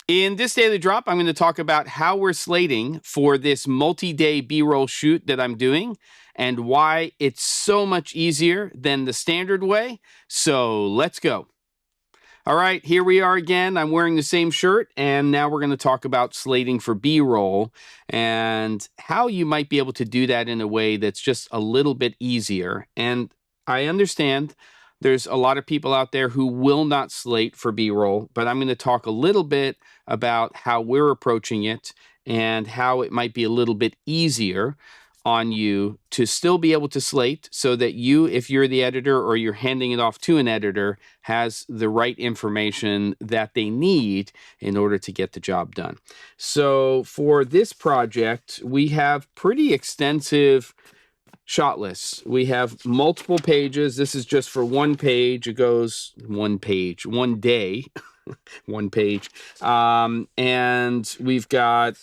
In this daily drop, I'm going to talk about how we're slating for this multi-day B-roll shoot that I'm doing and why it's so much easier than the standard way. So let's go. All right, here we are again. I'm wearing the same shirt, and now we're going to talk about slating for B-roll and how you might be able to do that in a way that's just a little bit easier. And I understand there's a lot of people out there who will not slate for B-roll, but I'm going to talk a little bit about how we're approaching it and how it might be a little bit easier on you to still be able to slate so that you, if you're the editor or you're handing it off to an editor, has the right information that they need in order to get the job done. So for this project, we have pretty extensive shot lists. We have multiple pages. This is just for one page. It goes one page, one day, one page. And we've got,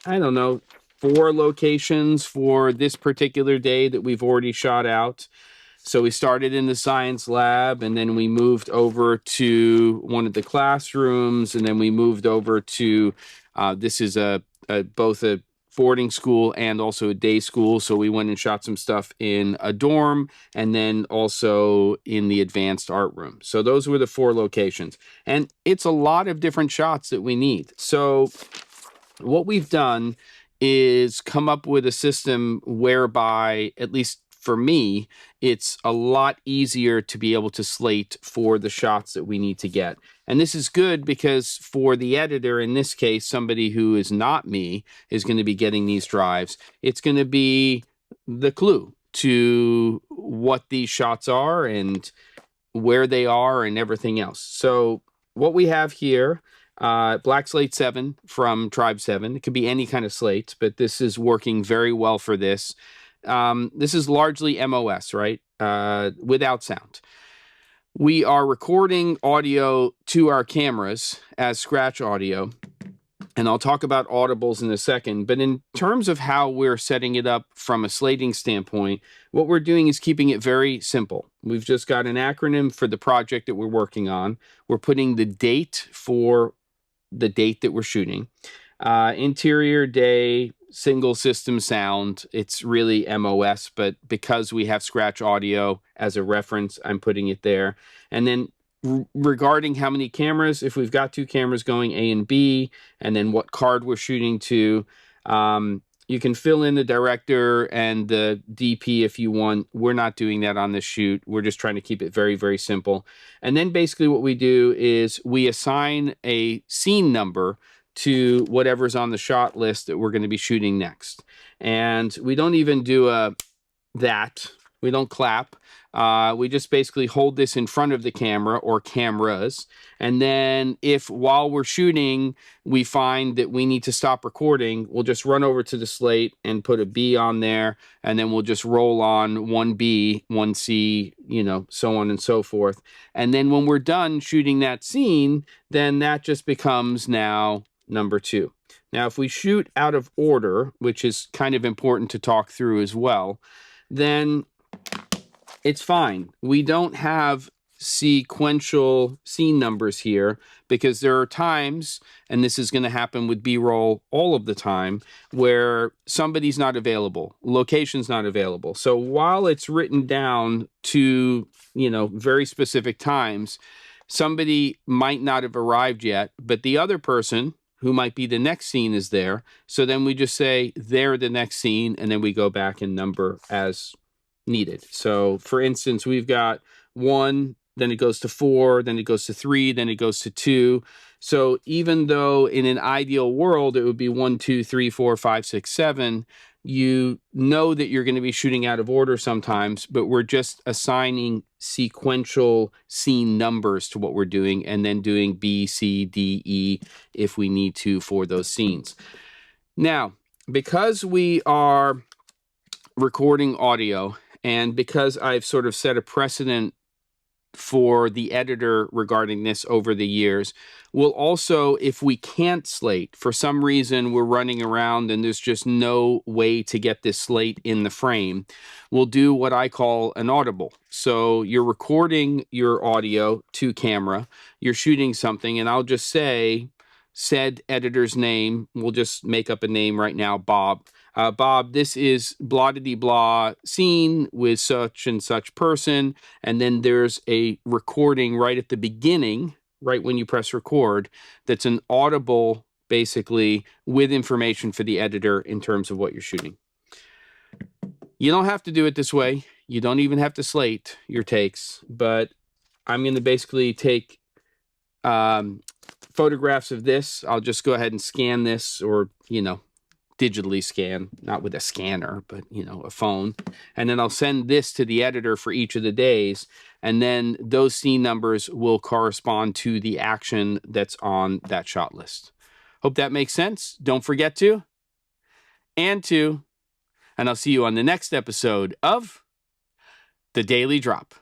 I don't know, 4 locations for this particular day that we've already shot out. So we started in the science lab, and then we moved over to one of the classrooms, and then we moved over to, this is both a boarding school and also a day school. So we went and shot some stuff in a dorm and then also in the advanced art room. So those were the 4 locations. And it's a lot of different shots that we need. So what we've done is come up with a system whereby, at least for me, it's a lot easier to be able to slate for the shots that we need to get. And this is good because for the editor, in this case, somebody who is not me is going to be getting these drives. It's going to be the clue to what these shots are and where they are and everything else. So what we have here, Black Slate 7 from Tribe 7. It could be any kind of slate, but this is working very well for this. This is largely MOS, right? Without sound. We are recording audio to our cameras as scratch audio, and I'll talk about audibles in a second. But in terms of how we're setting it up from a slating standpoint, what we're doing is keeping it very simple. We've just got an acronym for the project that we're working on. We're putting the date for the date that we're shooting. Interior day, single system sound. It's really MOS, but because we have scratch audio as a reference, I'm putting it there. And then regarding how many cameras, if we've got 2 cameras going, A and B, and then what card we're shooting to, you can fill in the director and the DP if you want. We're not doing that on this shoot. We're just trying to keep it very, very simple. And then basically what we do is we assign a scene number to whatever's on the shot list that we're going to be shooting next. And we don't even do that. We don't clap. We just basically hold this in front of the camera or cameras. And then if while we're shooting, we find that we need to stop recording, we'll just run over to the slate and put a B on there. And then we'll just roll on 1B, 1C, you know, so on and so forth. And then when we're done shooting that scene, then that just becomes now number 2. Now, if we shoot out of order, which is kind of important to talk through as well, then it's fine. We don't have sequential scene numbers here because there are times, and this is going to happen with B-roll all of the time, where somebody's not available, location's not available. So while it's written down to, you know, very specific times, somebody might not have arrived yet, but the other person who might be the next scene is there. So then we just say they're the next scene, and then we go back and number as needed. So for instance, we've got 1, then it goes to 4, then it goes to 3, then it goes to 2. So even though in an ideal world it would be 1, 2, 3, 4, 5, 6, 7, you know that you're going to be shooting out of order sometimes, but we're just assigning sequential scene numbers to what we're doing and then doing B, C, D, E if we need to for those scenes. Now, because we are recording audio and because I've sort of set a precedent for the editor regarding this over the years, we'll also, if we can't slate, for some reason we're running around and there's just no way to get this slate in the frame, we'll do what I call an audible. So you're recording your audio to camera, you're shooting something, and I'll just say, said editor's name. We'll just make up a name right now, Bob. Bob, this is blah-de-de-blah scene with such and such person. And then there's a recording right at the beginning, right when you press record, that's an audible, basically, with information for the editor in terms of what you're shooting. You don't have to do it this way. You don't even have to slate your takes, but I'm going to basically take photographs of this. I'll just go ahead and scan this, or, you know, digitally scan, not with a scanner, but, you know, a phone. And then I'll send this to the editor for each of the days. And then those scene numbers will correspond to the action that's on that shot list. Hope that makes sense. Don't forget to, and I'll see you on the next episode of The Daily Drop.